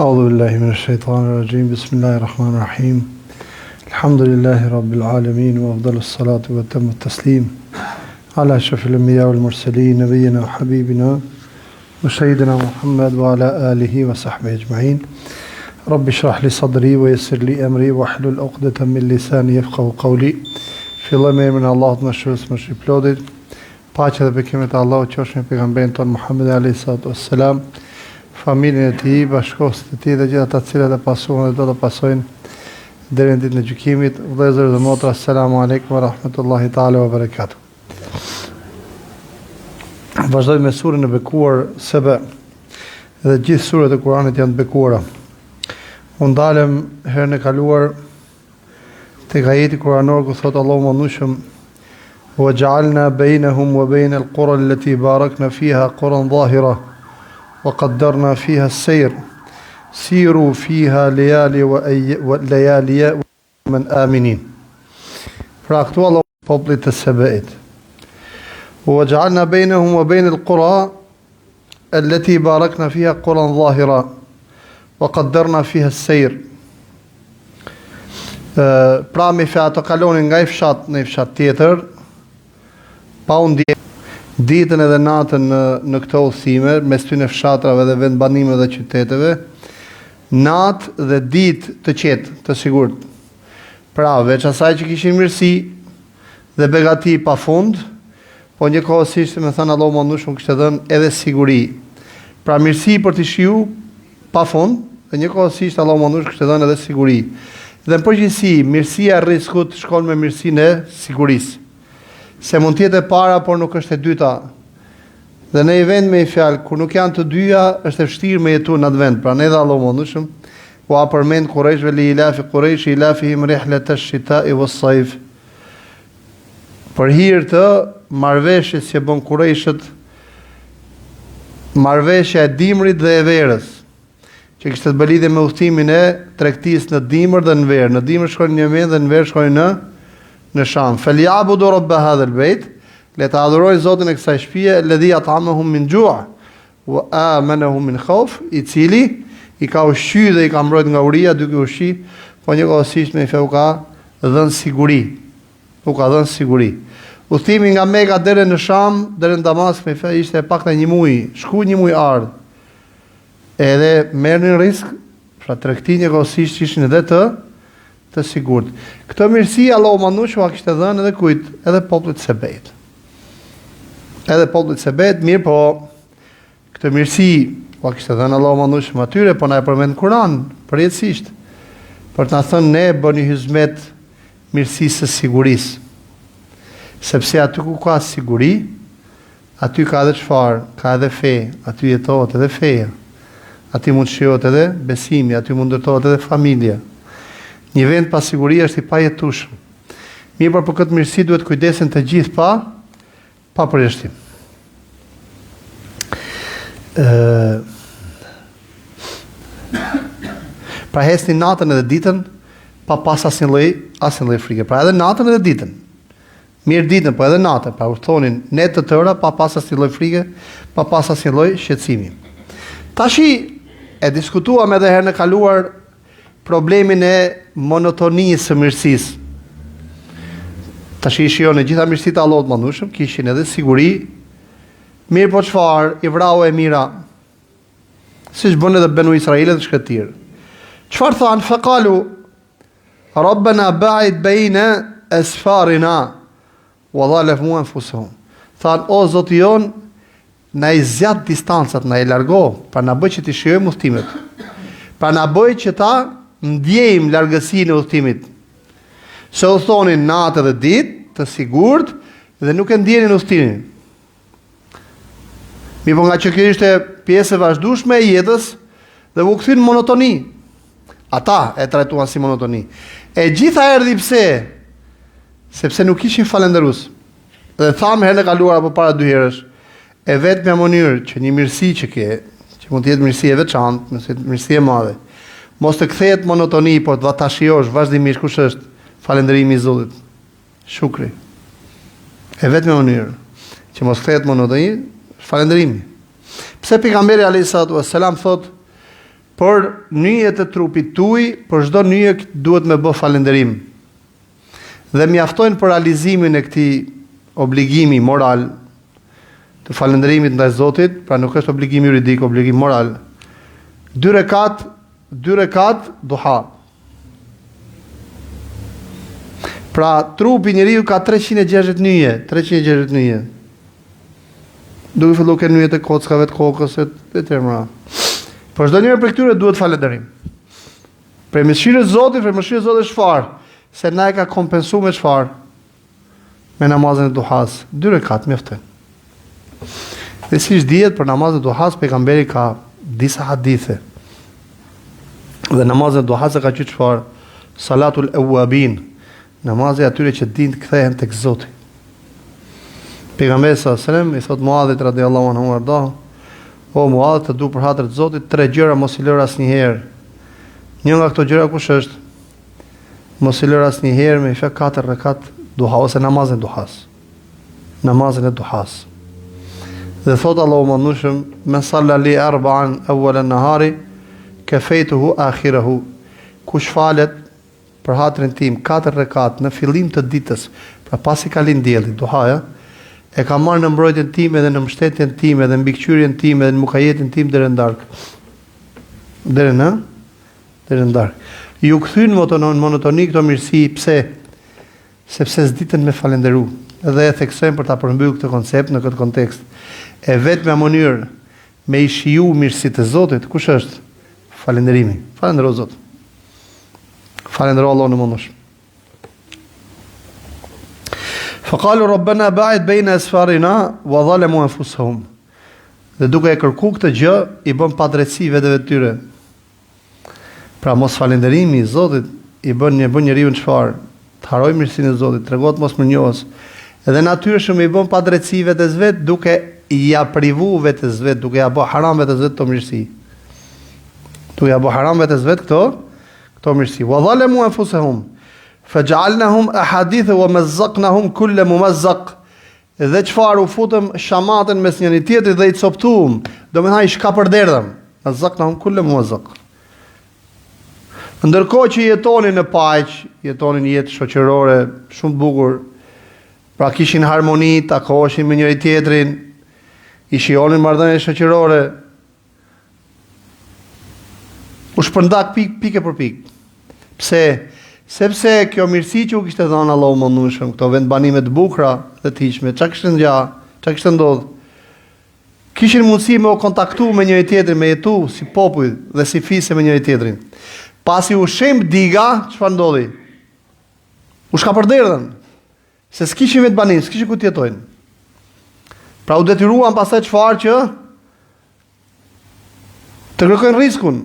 أعوذ بالله من الشيطان الرجيم بسم الله الرحمن الرحيم الحمد لله رب العالمين وأفضل الصلاة وأتم التسليم على أشرف الأنبياء والمرسلين نبينا وحبيبنا وسيدنا محمد وعلى آله وصحبه أجمعين رب اشرح لي صدري ويسر لي أمري واحلل عقدة من لساني يفقهوا قولي Filloj me emrin e Allahut më shërues më shpëlodit. Paqja dhe bekimet e Allahut qofshin me pejgamberin ton Muhammed alayhi salatu wassalam, familjen e tij, bashkëshortët e tij dhe gjithë ata të cilët e pasuan dhe do të pasojnë deri në ditën e gjykimit. Vëllezër dhe motra, asalamu alaykum wa rahmatullahi taala wa barakatuh. Vazhdojmë me surën e bekuar Sebe. Dhe gjithë surat e Kuranit janë të bekuara. U ndalëm herën e kaluar tek ajeti kuranor ku thot Allahu mëndueshëm wa ja'alna bainahum wa bain al-qura allati barakna fiha quran zahira wa qaddarna fiha as-sayr siru fiha layali wa layaliya man aminin. Pra këtu Allahu popullit të Sebeit. Wa ja'alna bainahum wa bain al-qura allati barakna fiha quran zahira wa qaddarna fiha as-sayr. Pra me ato kalonin nga i fshat në i fshat tjetër, pa unë ditën edhe natën në këto udhësime, mes tyre fshatrave dhe vendbanimeve dhe qyteteve, natë dhe ditë të qetë, të sigurt. Pra, veç asaj që kishin mirësi dhe begati pa fund, po njëkohësisht me thënë Allahu mëndueshëm kishte dhënë edhe siguri. Pra mirësi për të shiu pa fund, dhe njëkohësisht Allahu mëndueshëm kishte dhënë edhe siguri. Dhe në përgjithësi, mirësia e rrezikut shkon me mirësinë e sigurisë. Se mund të jetë e para, por nuk është e dyta. Dhe në një vend me një fjalë, kur nuk janë të dyja, është e vështirë me jetu në atë vend. Pra ne dhe Allahu mëndueshëm, u përmend Qurayshve li ilafi Quraysh ilafihim rihlat ash-shita'i was-sayf. Për hir të marrëveshjes që bën Qurayshët, marrëveshja e dimrit dhe e verës, që kishte të bëjë lidhje me udhëtimin e tregtisë në dimër dhe në verë. Në dimër shkojnë në Yemen dhe në verë shkojnë në Sham. Falyabudu rabb hadha al-bayt, le të adhurojnë Zotin e kësaj shtëpie, alladhi at'amahum min ju' wa amanahum min khawf, i cili i ka ushqyer dhe i ka mbrojtur nga uria, duke ushqi, po njëkohësisht me u ka dhënë siguri. U ka dhënë siguri. Udhëtimi nga Mekka deri në Sham, deri në Damask me fe ishte pakta një muaj, shku një muaj ardh. Edhe merrnin risk, pra tregti njëkohësisht ishin edhe të sigurt. Këtë mirësi Allahu mëndueshëm a kishte dhënë edhe kujt? Edhe popullit Sebeit. Edhe popullit Sebeit, mirë po këtë mirësi a kishte dhënë Allahu mëndueshëm atyre, po na e përmend Kur'an përjetësisht. Për të na thënë ne bëni hizmet mirësisë së sigurisë. Sepse aty ku ka siguri, aty ka edhe çfarë? Ka edhe fe, aty jetohet edhe feja. Aty mund shijohet edhe besimi, aty mund ndërtohet edhe familja. Një vend pa siguri është i pajetueshëm. Mirë, por për këtë mirësi duhet kujdesen të gjithë pa përjashtim. Pra hesni natën edhe ditën pa pas asnjë frikë. Pra edhe natën edhe ditën. Mirë ditën, po edhe natën, pra u thonin ne të tëra pa pas asnjë frikë, pa pas asnjë shqetësimi. Tashi e diskutuam edhe herën e kaluar problemin e monotonisë së mirësisë. Tash i shijon e gjitha mirësitë e Allahut mëndueshëm, kishin edhe siguri. Mirë, po çfarë? I vrau e mira. Siç bën edhe Banu Israilit dhe shkëtir. Çfarë thanë? Faqalu Rabbana ba'id baina asfarina wa dhalamu anfusuhum. Thanë, o Zoti jon, na i zjat distancat, na i largo, pra na bëj që të shijojmë udhtimet. Pra na bëj që ta ndjejmë largësinë e udhtimit. Se u thonin natë dhe ditë, të sigurt, dhe nuk e ndjenin udhtimin. Mi po nga që kjo ishte pjesë e vazhdueshme e jetës dhe u kthyn monotoni. Ata e trajtuan si monotoni. E gjitha erdhi pse? Sepse nuk ishin falëndërues. Dhe thamë herën e kaluar apo para 2 herësh, e vetmja mënyrë që një mirësi që ke, që mund të jetë mirësi e veçantë, mirësi e madhe, mos të kthehet monotoni, por të ta shijosh vazhdimisht kush është? Falëndërimi i Zotit. Shukri. E vetmja mënyrë që mos kthehet monotoni, falëndërimi. Pse pejgamberi alayhi salatu wassalam thot Për nyjet e trupit tuaj, për çdo nyje duhet me bë falënderim. Dhe mjaftojnë për realizimin e këtij obligimi moral të falënderimit ndaj Zotit, pra nuk është obligim juridik, obligim moral. 2 rekat duha. Pra trupi njeriu ka 360 nyje, 360 nyje. Duke filluar ke nyjet e kockave të kokës e tjerë. Por çdo njëri prej këtyre duhet falënderim. Për mëshirën e Zotit, çfarë? Se na e ka kompensuar me çfarë? Me namazin e duhas. 2 rekat mjafton. Dhe siç dihet për namazin e duhas, pejgamberi ka disa hadithe. Dhe namazin e duhas ka thënë çfarë? Salatul awabin. Namazi atyre që din të kthehen tek Zoti. Pejgamberi sallallahu alajhi wasallam i thot Muadhit radhiyallahu anhu arda: "O Muadh, të du për hatër të Zotit 3 gjëra mos i lër asnjëherë." Një nga këto gjëra kush është? Mos i lër asnjëherë me fjalë 4 rekat duha ose namazin e duhas. Namazin e duhas. Dhe thot Allahu mëndueshëm: "Men salla li arba'an awwal an-nahari kafaytuhu akhirahu." Kush falet për hatrin tim 4 rekat në fillim të ditës, pra pasi ka lind dielli, duhaja, e ka marrë në mbrojtjen time dhe në mbështetjen time dhe në mbikëqyrjen time dhe në mukajetin tim deri në darkë. Deri në darkë. Ju kthyn monotoni këto mirësi, pse? Sepse s'ditën me falënderu. Dhe e theksojmë për ta përmbyllur këtë koncept në këtë kontekst. E vetmja mënyrë me i shiju mirësitë e Zotit, kush është? Falënderimi. Falëndero Zot. Falëndero Allahun e mëndueshëm. Faqalu rabbana ba'id bayna asfarina wa zalamu anfusahum. Dhe duke e kërkuar këtë gjë, i bën padrejtësi vetëve të tyre. Pra mos falënderimi i Zotit i bën njeriu çfarë? Të harrojë mirësinë e Zotit, tregohet mosmënjohës. Edhe natyrshëm i bën padrejtësi vetes vet duke ja privu vetes vet, duke ja bë haram vetes vet këto mirësi. Duke ja bë haram vetes vet këto mirësi. Wa zalamu anfusahum. Faj'alnahum ahadith wa mazzaqnahum kull mumazzaq. Dhe çfarë u futëm shamatën mes njëri tjetrit dhe i coptuam, domethënë i shkapërderdhëm. Mazzaqnahum kull mumazzaq. Ndërkohë që jetonin në paq, jetonin jetë shoqërore shumë bukur, pra kishin harmoni, takoheshin me njëri tjetrin, i shijonin marrëdhëniet shoqërore, u shpërndak pikë për pikë. Pse? Sepse kjo mirësi që u kishte dhënë Allahu mëndueshëm, këto vendbanime të bukura dhe të hiqme, çka kishte ndodhur? Kishin mundësi me u kontaktu me njëri tjetrin, me jetu si popull dhe si fisë me njëri tjetrin. Pasi u shem diga, çfarë ndodhi? U shkapërderdhën. Se s'kishin vetbanim, s'kishin ku të jetojnë. Pra u detyruan pastaj çfarë që të kërkojnë riskun.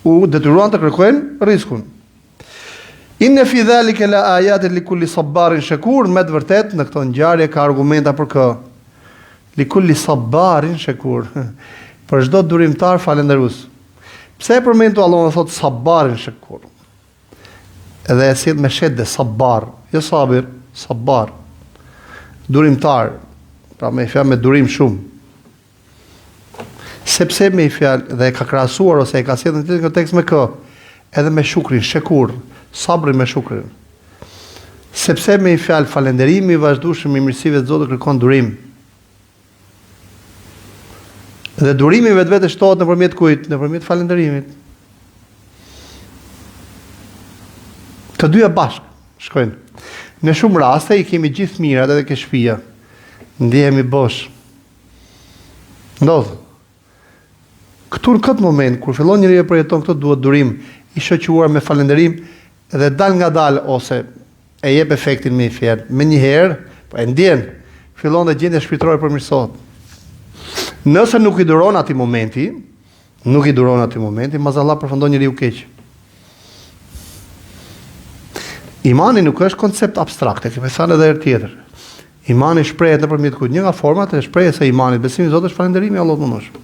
U detyruan të kërkojnë riskun. Inne fi dhalike la ayatin li kulli sabbarin shakur, me të vërtet në këto ngjarje ka argumenta për kë. Li kulli sabbarin shakur. Për çdo durimtar falënderues. Pse e përmendu Allahu thot sabbarin shakur? Edhe e sill me shedde sabbar, jo sabir, sabbar. Durimtar, pra me fjalë me durim shumë. Sepse me fjalë dhe e ka krahasuar ose e ka sjellë në këtë tekst me kë? Edhe me shukrin, shakur. Sabrin me shukrin. Sepse me i fjalë falënderimi i vazhdueshëm i mirësive të Zotit kërkon durim. Dhe durimi vetvete shtohet nëpërmjet kujt? Nëpërmjet falënderimit. Të dyja bashkë shkojnë. Në shumë raste i kemi gjithë mirat edhe ke shtëpia. Ndihemi bosh. Ndodh. Këtu në këtë moment kur fillon njeriu të përjeton këtë duhet durim i shoqëruar me falënderim dhe dal nga dal ose e jep efektin me fjalë. Me një herë, po e ndjen, fillon dhe gjendja shpirtërore përmirësohet. Nëse nuk i duron atij momenti, mazallah përfundon njeriu keq. Imani nuk është koncept abstrakt, e kemi thënë edhe herë tjetër. Imani shprehet nëpërmjet kujt? Një nga format e shprehjes së imanit, besimi i Zotit është falënderimi Allahut mëndueshëm.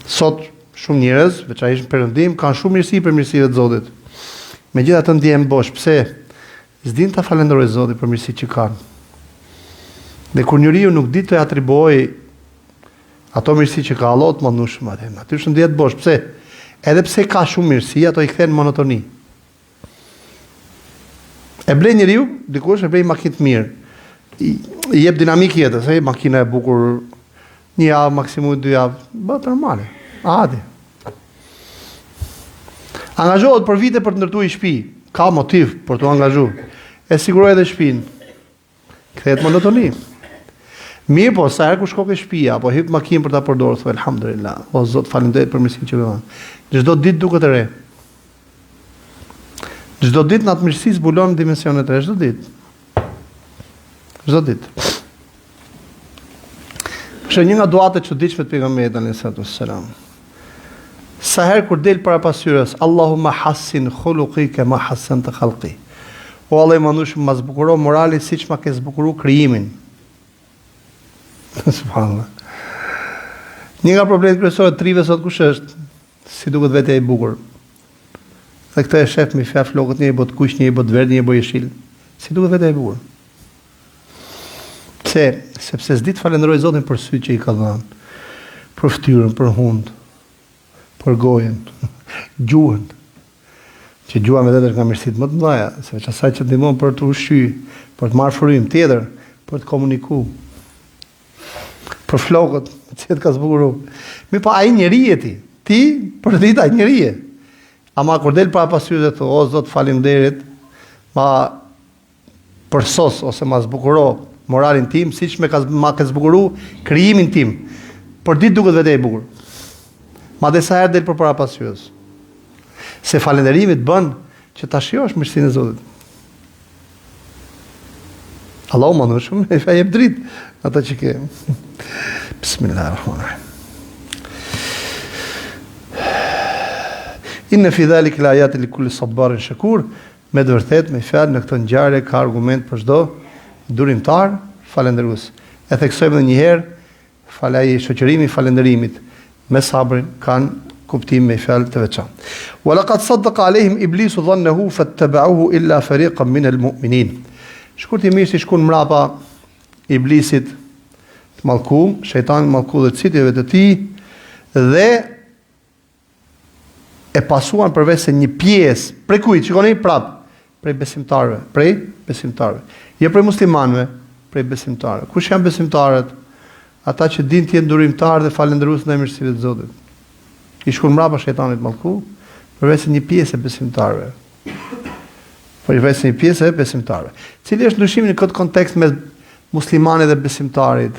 Sot shumë njerëz, veçanërisht në perëndim, kanë shumë mirësi për mirësitë e Zotit. Megjithatë ndjehen bosh, pse? S'din ta falenderojë Zotin për mirësitë që kanë. Dhe kur njeriu nuk di të atribuojë Ato mirësi që ka Allah të mëndueshëm atë. Natyrisht ndihet bosh. Pse? Edhe pse ka shumë mirësi, ato i kthejnë monotoni. E ble njeriu, dikush e ble makinë të mirë. I jep dinamikë jetës, makina e bukur, 1 javë, maksimum 2 javë, bëhet normale. Adi. Angazhohet për vite për të ndërtuar shtëpi, ka motiv për të angazhuar. E siguroi edhe shtëpinë. Kthehet monotoni. Mirë, po sa herë kur shko ke shtëpia apo hip makinë për ta përdorur, thoj elhamdulillah. O Zot, faleminderit për mirësinë që më dhan. Çdo ditë duket e re. Çdo ditë në atë mirësi zbulon dimensione të re, çdo ditë. Çdo ditë. Është një nga duat e çuditshme të pejgamberit alayhi salam. Sa herë kur del para pasqyrës, Allahumma hassin khuluqi kama hassanta khalqi. O Allah, më ndush më zbukuro morali siç ma ke zbukuru krijimin. Subhanallah. Një nga problemet kryesore të trive sot kush është? Si duket vetja e bukur. Dhe këtë e shef me fjalë flokët, një i bot kuq, një i bot verdh, një i bot jeshil. Si duket vetja e bukur. Pse? Sepse s'di të falenderoj Zotin për sytë që i ka dhënë, për fytyrën, për hundë, për gojen, gjuhën. Që gjuha me vetë është nga mirësitë më të mëdha, sepse asaj që ndihmon për të ushqyer, për të marrë frymë tjetër, për të komunikuar. Për flokët, që të ka zbukuru. Mi pa ai njeri e ti për ditë ai njeri e. Ama kur del para pasqyrës dhe thot, o Zot, faleminderit, ma përsos ose ma zbukuro moralin tim, siç ma ka zbukuru krijimin tim. Për ditë duket vetë e bukur. Madje sa herë del përpara pasqyrës. Se falënderimi të bën që ta shijosh mirësinë e Zotit. Allahu më ndoshëm, e fa jep dritë ata që ke. Bismillahirrahmanirrahim. Inna fi dhalika al-ayati li kulli sabarin shakur. Me të vërtetë, me fjalë në këtë ngjarje ka argument për çdo durimtar falënderues. E theksojmë edhe një herë, falaj shoqërimi i falënderimit me sabrin kanë kuptim me fjalë të veçantë. Wa laqad saddaqa alehim iblisu dhannahu fattaba'uhu illa fariqan min al-mu'minin. Shkurtimisht i shkon mrapa iblisit të mallkuar, shejtani mallkuar dhe citjeve të tij dhe e pasuan përveç se një pjesë prej kujt, shikoni prap, prej besimtarëve. Jo prej muslimanëve, prej besimtarëve. Kush janë besimtarët? Ata që dinë të jenë durimtarë dhe falëndërues ndaj mirësive të Zotit. I shkon mrapa shejtanit mallkuar përveç se një pjesë e besimtarëve. Përveç se një pjesë e besimtarëve. Cili është ndryshimi në këtë kontekst mes muslimanit dhe besimtarit?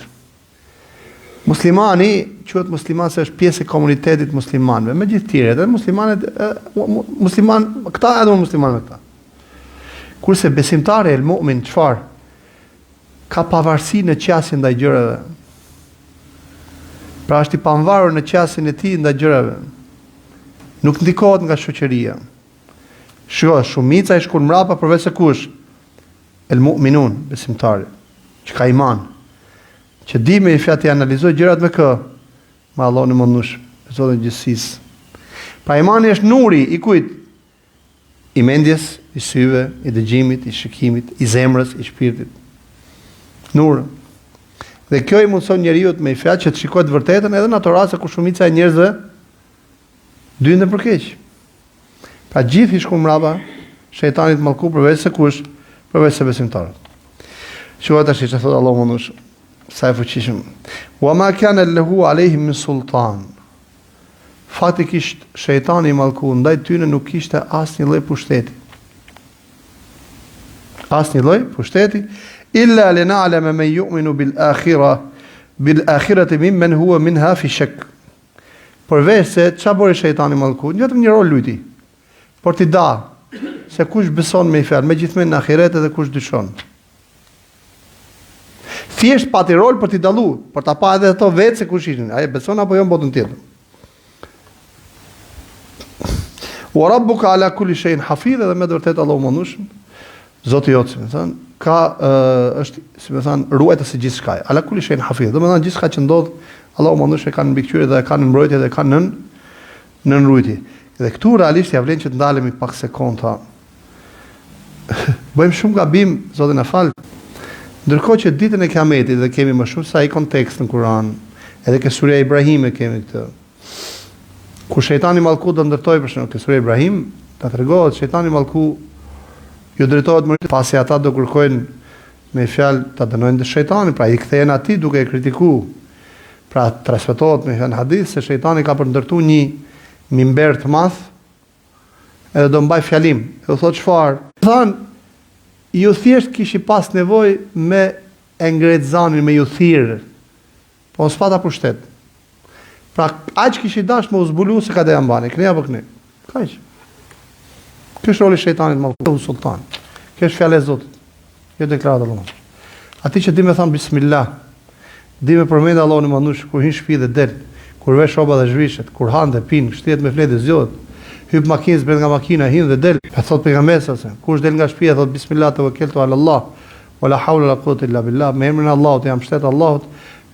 Muslimani quhet musliman se është pjesë e komunitetit muslimanëve, me gjithë tjerët, edhe muslimanët, këta edhe muslimanët këta. Kurse besimtari el mu'min çfarë? Ka pavarësi në qasjen ndaj gjërave. Pra është i pavarur në qasjen e tij ndaj gjërave. Nuk ndikohet nga shoqëria. Shiko, shumica i shkon mrapa përveç se kush? El mu'minun, besimtari, që ka iman. Që di me i fjatë i analizoj gjërat me kë, ma Allah në mëndush, me Zotin e gjithësisë. Pra imani është nuri i kujt? I mendjes, i syve, i dëgjimit, i shikimit, i zemrës, i shpirtit. Nurë. Dhe kjo i mundson njeriu me i fjatë që të shikojë të vërtetën edhe në ato raste ku shumica e njerëzve dyndën për keq. Pra gjithë i shkon mrapa shejtanit mallkuar përveç se kush? Përveç se besimtarët. Shikoj tash çfarë thot Allahu mëndush. Sa e fuqishëm. Wa ma kana lahu alehim min sultan. Fatikisht shejtani i mallkuar ndaj tyre nuk kishte asnjë lloj pushteti. Asnjë lloj pushteti illa lina'lama man yu'minu bil akhirati mimman huwa minha fi shak. Përveç se çfarë bëri shejtani i mallkuar, vetëm një rol luti. Por ti da se kush beson me fjalë, megjithëse në ahiret edhe kush dyshon. Thjesht pati rol për t'i dalluar, për ta pa edhe ato vetë se kush ishin, ai beson apo jo në botën tjetër. Wa rabbuka ala kulli shay'in hafidh, dhe me të vërtetë Allahu mëndush, Zoti jot, si më thënë, ka është, si më thënë, ruajtës së gjithçka. Ala kulli shay'in hafidh, do të thonë gjithçka që ndodh, Allahu mëndush e ka në mbikëqyrje dhe e ka në mbrojtje dhe e ka në nrujtje. Dhe këtu realisht ja vlen që të ndalemi pak sekonda. Bëjmë shumë gabim, Zoti na fal. Ndërkohë që ditën e Kiametit dhe kemi më shumë sa i kontekst në Kur'an, Edhe ke surja Ibrahim kemi këtë. Kur shejtani mallku do ndërtoi për shembull ke surja Ibrahim, ta tregohet shejtani mallku ju drejtohet më pasi ata do kërkojnë me fjalë ta dënojnë shejtanin, pra i kthehen atij duke e kritikuar. Pra transmetohet me një hadith se shejtani ka për ndërtuar një mimber të madh, edhe do mbaj fjalim. Edhe thotë çfarë? Than ju thjesht kishi pas nevojë me e ngret zanin, me ju thirr. Po s'pata pushtet. Pra aq kishi dash me u zbulu se ka dhe ambani, këne apo këne. Kaq. Ky është roli i shejtanit mallku sultan. Kjo është fjala e Zotit. Jo deklarat e Allahut. Ati që di me thon bismillah, di me përmend Allahun e mandush kur hin shtëpi dhe del, kur vesh rroba dhe zhvishet, kur han dhe pin, shtrihet me fletë zgjohet, hyp makinës bën nga makina, hin dhe del. Pa thot pejgamberi se kush del nga shtëpia thot bismillah tawakkaltu ala Allah, wala hawla wala quwwata illa billah, me emrin e Allahut jam shtet Allahut,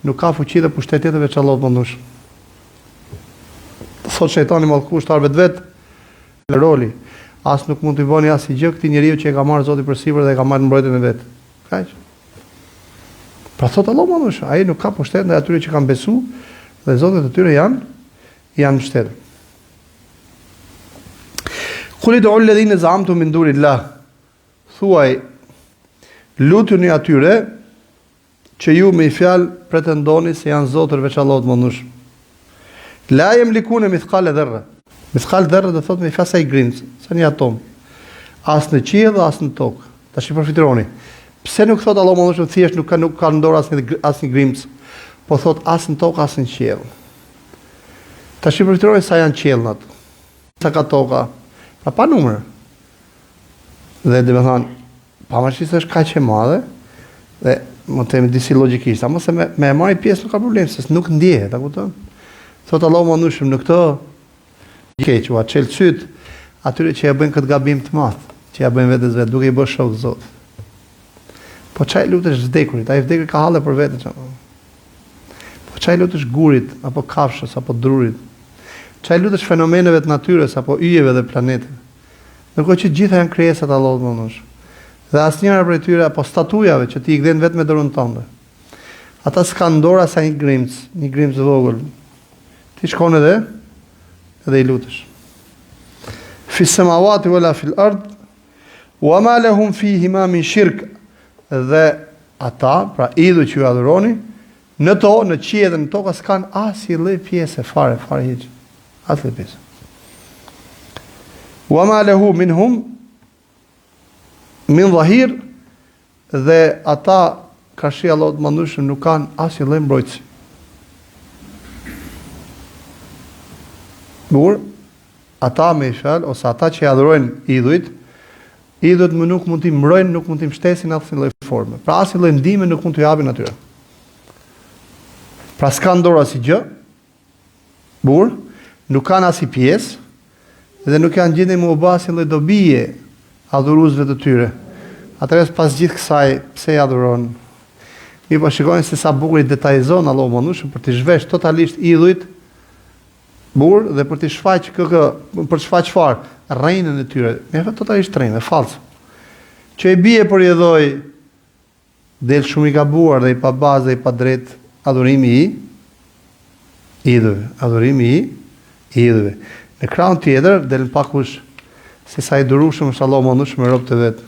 nuk ka fuqi dhe pushtet tjetër veç Allahut mandush. Thot shejtani mallku shtar vet roli. As nuk mund t'i bëni as gjë këtij njeriu që e ka marrë Zoti përsipër dhe e ka marrë mbrojtjen e vet. Kaq. Pra thot Allah mandush, ai nuk ka pushtet ndaj atyre që kanë besu dhe Zotit e tyre janë mbështetur. Qul ud'u alladhina za'amtum min dunillah. Thuaj lutuni atyre që ju me i fjalë pretendoni se janë zotër veç Allahut mandush. La yamlikuna mithqala dharra. Mithqal dharra do thot me fasa i grimc, sa një atom. As në qiell dhe as në tokë. Tash i përfitroni. Pse nuk thot Allahu mandush thjesht nuk ka në dorë asnjë grimc, po thot as në tokë as në qiell. Tash i përfitroni sa janë qiellnat. Sa ka toka. Pra pa numër. Dhe dhe me thonë, pavarësisht është kaq e madhe, dhe më të themi disi logjikisht, ama se me marrë pjesë nuk ka problem, se nuk ndjehet, a kupton? Thot Allahu mandushëm në këtë keq, u çel syt atyre që ja bëjnë këtë gabim të madh, që ja bëjnë vetes vet, duke i bërë shok Zot. Po çaj lutesh vdekurit, ai vdekur ka halle për veten çfarë. Po çaj lutesh gurit apo kafshës apo drurit. Çaj lutesh fenomeneve të natyrës apo yjeve dhe planeteve. Ndërkohë që gjitha janë krijesat e Allahut mandush. Dhe asnjëra prej tyre apo statujave që ti i gdhen vetëm me dorën tënde. Ata s'kan dorë as një grimc vogël. Ti shkon edhe i lutesh. Fi samawati wala fil ard wama lahum fihima min shirk. Dhe ata, pra idhujt që ju adhuroni, në qiell dhe në tokë s'kan asnjë lloj pjesë fare hiç. Asnjë pjesë. Wama lahu minhum min dhahir, dhe ata kashi Allahut mandushëm nuk kanë asnjë lloj mbrojtësi. Por ata me fjalë ose ata që adhurojnë idhujt më nuk mund t'i mbrojnë, nuk mund t'i mbështesin asnjë lloj forme. Pra asnjë lloj ndihme nuk mund t'u japin atyre. Pra s'kan dorë as gjë. Por nuk kanë as pjesë dhe nuk janë gjendje më u bë asnjë lloj dobije adhuruesve të tyre. Atëherë pas gjithë kësaj pse i adhuron? Mi po shikojnë se sa bukur i detajzon Allahu mandushëm për të zhvesh totalisht idhujt burr dhe për të shfaq për të shfaq çfarë? Rrejnën e tyre. Me vetë totalisht rrejnë, fals. Që i bie për i dhoj del shumë i gabuar dhe i pa bazë dhe i pa drejt adhurimi i idhujve. Adhurimi i idhujve. Në krahun tjetër del pakush se sa i durueshëm është Allahu mandushëm me robët e vet.